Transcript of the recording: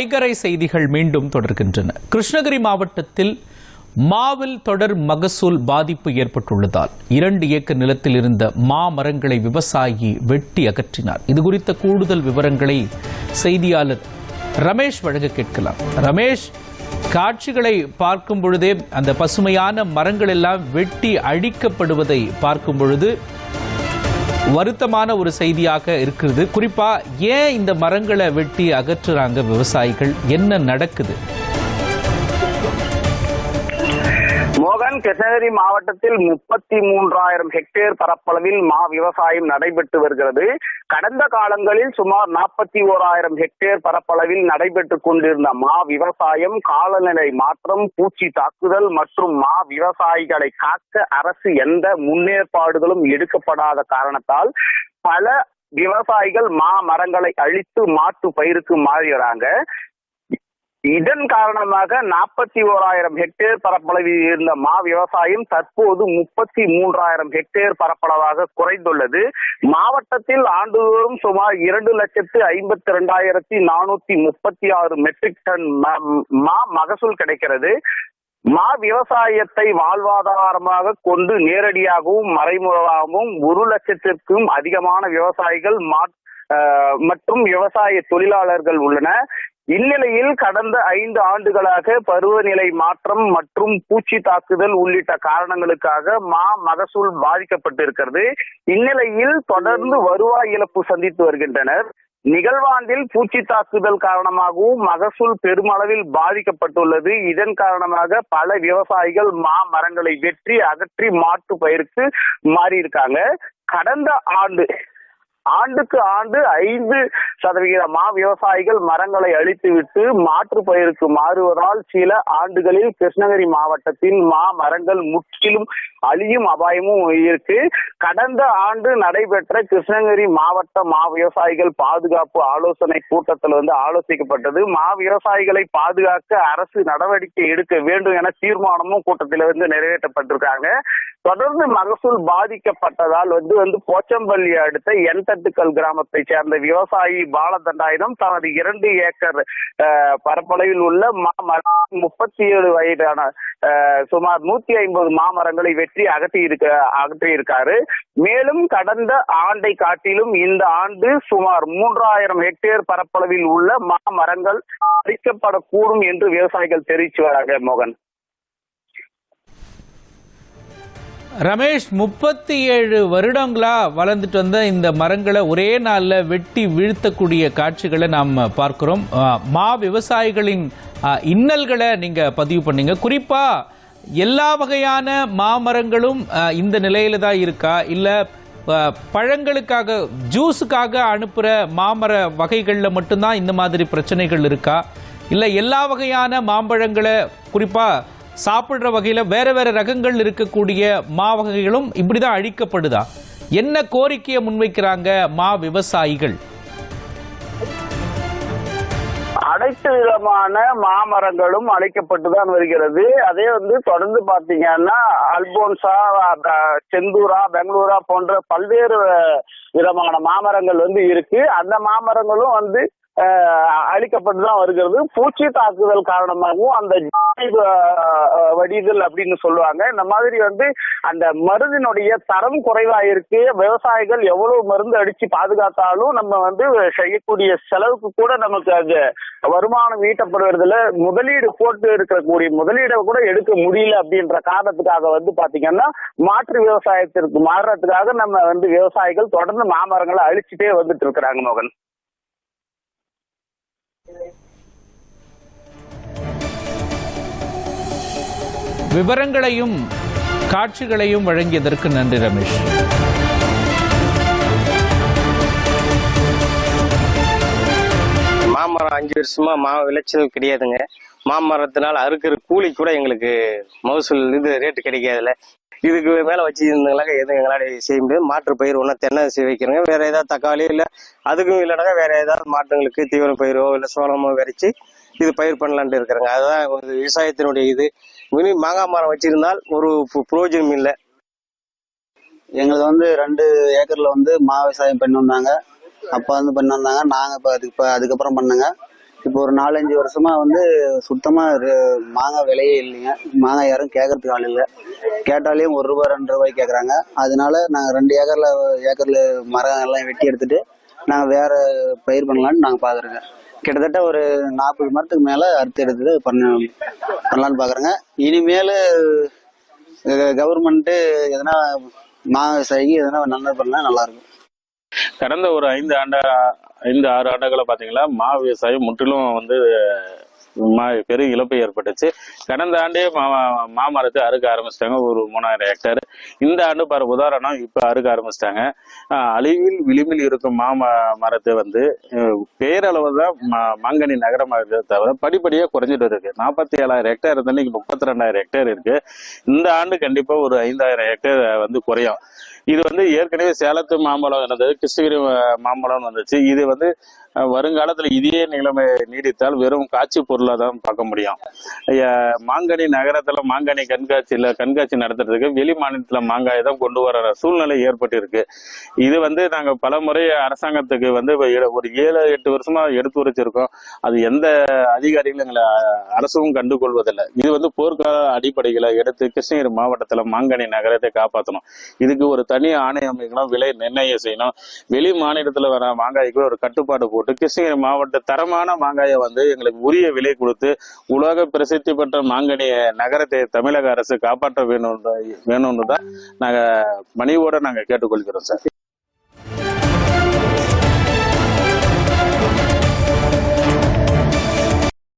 வைகறை செய்திகள் மீண்டும் தொடர்கின்றன. கிருஷ்ணகிரி மாவட்டத்தில் மாவில் தொடர் மகசூல் பாதிப்பு ஏற்பட்டுள்ளதால் 2 ஏக்கர் நிலத்தில் இருந்த மாமரங்களை விவசாயி வெட்டி அகற்றினார். இதுகுறித்த கூடுதல் விவரங்களை செய்தியாளர் ரமேஷ் வழங்க கேட்கலாம். ரமேஷ், காட்சிகளை பார்க்கும் பொழுதே அந்த பசுமையான மரங்கள் எல்லாம் வெட்டி அழிக்கப்படுவதை பார்க்கும் பொழுது வருத்தமான ஒரு செய்தியாக இருக்கிறது. குறிப்பா ஏன் இந்த மரங்களை வெட்டி அகற்றுறாங்க விவசாயிகள்? என்ன நடக்குது? மோகன், கிருஷ்ணகிரி மாவட்டத்தில் 33,000 ஹெக்டேர் பரப்பளவில் மா விவசாயம் நடைபெற்று வருகிறது. கடந்த காலங்களில் சுமார் 41,000 ஹெக்டேர் பரப்பளவில் நடைபெற்றுக் கொண்டிருந்த மா விவசாயம் காலநிலை மாற்றம், பூச்சி தாக்குதல் மற்றும் மா விவசாயிகளை காக்க அரசு எந்த முன்னேற்பாடுகளும் எடுக்கப்படாத காரணத்தால் பல விவசாயிகள் மா மரங்களை அழித்து மாற்று பயிருக்கு மாறுகிறாங்க. இதன் காரணமாக 41,000 ஹெக்டேர் பரப்பளவில் இருந்த மா விவசாயம் தற்போது 33,000 ஹெக்டேர் பரப்பளவாக குறைந்துள்ளது. மாவட்டத்தில் ஆண்டுதோறும் சுமார் 2,52,436 மெட்ரிக் டன் மா மகசூல் கிடைக்கிறது. மா விவசாயத்தை வாழ்வாதாரமாக கொண்டு நேரடியாகவும் மறைமுகமாகவும் 1,00,000க்கும் அதிகமான விவசாயிகள் மற்றும் விவசாய தொழிலாளர்கள் உள்ளன. இந்நிலையில் கடந்த 5 ஆண்டுகளாக பருவநிலை மாற்றம் மற்றும் பூச்சி தாக்குதல் உள்ளிட்ட காரணங்களுக்காக மா மகசூல் பாதிக்கப்பட்டிருக்கிறது. இந்நிலையில் தொடர்ந்து வருவாய் இழப்பு சந்தித்து வருகின்றனர். நிகழ்வாண்டில் பூச்சி தாக்குதல் காரணமாகவும் மகசூல் பெருமளவில் பாதிக்கப்பட்டுள்ளது. இதன் காரணமாக பல விவசாயிகள் மா மரங்களை வெட்டி அகற்றி மாற்று பயிருக்கு மாறியிருக்காங்க. கடந்த ஆண்டுக்கு ஆண்டு 5% மா விவசாயிகள் மரங்களை அழித்துவிட்டு மாற்று பயிருக்கு மாறுவதால் சில ஆண்டுகளில் கிருஷ்ணகிரி மாவட்டத்தில் மா மரங்கள் முற்றிலும் அழியும் அபாயமும் இருக்கு. கடந்த ஆண்டு நடைபெற்ற கிருஷ்ணகிரி மாவட்ட மா விவசாயிகள் பாதுகாப்பு ஆலோசனை கூட்டத்தில் ஆலோசிக்கப்பட்டது. மா விவசாயிகளை பாதுகாக்க அரசு நடவடிக்கை எடுக்க வேண்டும் என தீர்மானமும் கூட்டத்தில் நிறைவேற்றப்பட்டிருக்காங்க. தொடர்ந்து மகசூல் பாதிக்கப்பட்டதால் போச்சம்பள்ளி அடுத்த என்தட்டுக்கல் கிராமத்தை சேர்ந்த விவசாயி பாலதண்டாயுதம் தனது 2 ஏக்கர் பரப்பளவில் உள்ள 37 வயதான சுமார் 150 மாமரங்களை வெற்றி அகற்றியிருக்காரு. மேலும் கடந்த ஆண்டை காட்டிலும் இந்த ஆண்டு சுமார் 3,000 ஹெக்டேர் பரப்பளவில் உள்ள மாமரங்கள் அழிக்கப்படக்கூடும் என்று விவசாயிகள் தெரிவித்து வராங்க. மோகன், ரமேஷ், 37 வருடங்களா வளர்ந்துட்டு வந்த இந்த மரங்களை ஒரே நாள்ல வெட்டி வீழ்த்தக்கூடிய காட்சிகளை நாம் பார்க்கிறோம். மா விவசாயிகளின் இன்னல்களை நீங்க பதிவு பண்ணீங்க. குறிப்பா எல்லா வகையான மாமரங்களும் இந்த நிலையில தான் இருக்கா, இல்ல பழங்களுக்காக ஜூஸுக்காக அனுப்புற மாமர வகைகள்ல மட்டும்தான் இந்த மாதிரி பிரச்சனைகள் இருக்கா, இல்ல எல்லா வகையான மாம்பழங்களை குறிப்பா சாப்பிடுற வகையில வேற வேற ரகங்கள் இருக்கக்கூடிய மா வகைகளும் இப்படிதான் அழிக்கப்படுதா? என்ன கோரிக்கையை முன்வைக்கிறாங்க மா விவசாயிகள்? அனைத்து விதமான மாமரங்களும் அழைக்கப்பட்டுதான் வருகிறது. அதே தொடர்ந்து பாத்தீங்கன்னா அல்போன்சா, செந்தூரா, பெங்களூரா போன்ற பல்வேறு விதமான மாமரங்கள் இருக்கு. அந்த மாமரங்களும் அழிக்கப்பட்டுதான் வருகிறது. பூச்சி தாக்குதல் காரணமாகவும் அந்த வடிதல் அப்படின்னு சொல்லுவாங்க. இந்த மாதிரி அந்த மருந்தினுடைய தரம் குறைவா இருக்கு. விவசாயிகள் எவ்வளவு மருந்து அடிச்சு பாதுகாத்தாலும் நம்ம செய்யக்கூடிய செலவுக்கு கூட நமக்கு அது வருமானம் ஈட்டப்படுவதில் முதலீடு போட்டு இருக்கக்கூடிய முதலீடை கூட எடுக்க முடியல அப்படின்ற காரணத்துக்காக பாத்தீங்கன்னா மாற்று விவசாயத்திற்கு மாறுறதுக்காக நம்ம விவசாயிகள் தொடர்ந்து மாமரங்களை அழிச்சுட்டே வந்துட்டு இருக்கிறாங்க. மோகன், விவரங்களையும் காட்சிகளையும் வழங்கியதற்கு நன்றி ரமேஷ். மாமரம் 5 வருஷமா விளைச்சல் கிடையாதுங்க. மாமரத்தினால அறுக்கிற கூலி கூட எங்களுக்கு மகசூல் ரேட்டு கிடைக்காதுல. இதுக்கு மேல வச்சு இருந்தாங்களாக்க எதுவும் எங்களால செய்ய முடியாது. மாற்று பயிர் ஒன்னா தென்னை வைக்கிறோங்க. வேற ஏதாவது தக்காளி இல்ல அதுக்கும் இல்லைனாக்கா வேற ஏதாவது மாட்டுங்களுக்கு தீவன பயிரோ இல்ல சோளமோ விரைச்சு இது பயிர் பண்ணலான்ட்டு இருக்கிறாங்க. அதுதான் விவசாயத்தினுடைய இது. மாங்காய் மரம் வச்சிருந்தால் ஒரு பிரயோஜனம் இல்லை. எங்களுக்கு 2 ஏக்கர்ல மா விவசாயம் பண்ணி வந்தாங்க. அப்பா பண்ணி வந்தாங்க. நாங்க அதுக்கப்புறம் பண்ணுங்க. இப்போ ஒரு 4-5 வருஷமா வந்து சுத்தமா மாங்காய் விலையே இல்லைங்க. மாங்காய் யாரும் கேட்கறதுக்கு ஆள் இல்லை. கேட்டாலையும் ₹1 ₹2 கேட்கறாங்க. அதனால நாங்க 2 ஏக்கர்ல மரம் எல்லாம் வெட்டி எடுத்துட்டு நாங்க வேற பயிர் பண்ணலாம்னு நாங்க பாக்குறோங்க. கிட்டத்தட்ட ஒரு 40 மரத்துக்கு மேல அறுத்து எடுத்துட்டு பண்ணலான்னு பாக்குறோங்க. இனிமேல் கவர்மெண்ட் எதனா விவசாயிக்கு எதனா நல்லது பண்ணா நல்லா இருக்கும். கடந்த ஒரு 5-6 ஆண்டுகளை பாத்தீங்கன்னா விவசாயம் முற்றிலும் வந்து பெரிய இழப்பு ஏற்பட்டுச்சு. கடந்த ஆண்டே மாமரத்தை அறுக்க ஆரம்பிச்சிட்டாங்க, ஒரு 3000 ஹெக்டேர். இந்த ஆண்டு பாரு உதாரணம், இப்ப அறுக்க ஆரம்பிச்சிட்டாங்க. அழிவில் விளிம்பில் இருக்கும் மரத்தை வந்து பேரளவு தான் மாங்கனி நகரமாக தவிர படிப்படியா குறைஞ்சிட்டு இருக்கு. 47,000 ஹெக்டேர் இருந்தா இன்னைக்கு 32,000 ஹெக்டேர் இருக்கு. இந்த ஆண்டு கண்டிப்பா ஒரு 5,000 ஹெக்டேர் வந்து குறையும். இது வந்து ஏற்கனவே சேலத்து மாம்பழம் இருந்தது, கிருஷ்ணகிரி மாம்பழம் வந்துச்சு. இது வந்து வருங்காலத்துல இதே நிலைமை நீடித்தால் வெறும் காட்சி பொருளா தான் பார்க்க முடியும். மாங்கனி நகரத்துல மாங்கனி கண்காட்சி நடத்துறதுக்கு வெளி மாநிலத்துல மாங்காய் தான் கொண்டு வர சூழ்நிலை ஏற்பட்டு இருக்கு. இது வந்து நாங்க பல முறை அரசாங்கத்துக்கு வந்து ஒரு 7-8 வருஷமா எடுத்து வச்சிருக்கோம். அது எந்த அதிகாரிகளும் எங்களை அரசும் கண்டுகொள்வதில்லை. இது வந்து போர்க்கால அடிப்படைகளை எடுத்து கிருஷ்ணகிரி மாவட்டத்துல மாங்கனி நகரத்தை காப்பாற்றணும். இதுக்கு ஒரு தனி ஆணையம் அமைக்கணும், விலை நிர்ணயம் செய்யணும். வெளி மாநிலத்துல வர மாங்காய்க்கு ஒரு கட்டுப்பாடு போட்டு கிருஷ்ணகிரி மாவட்ட தரமான மாங்காயை வந்து எங்களுக்கு உரிய விலை கொடுத்து உலக பிரசித்தி பெற்ற மாங்கனி நகரத்தை தமிழக அரசு காப்பாற்ற வேணும்னு தான் நாங்க பணிவோட நாங்க கேட்டுக்கொள்கிறோம் சார்.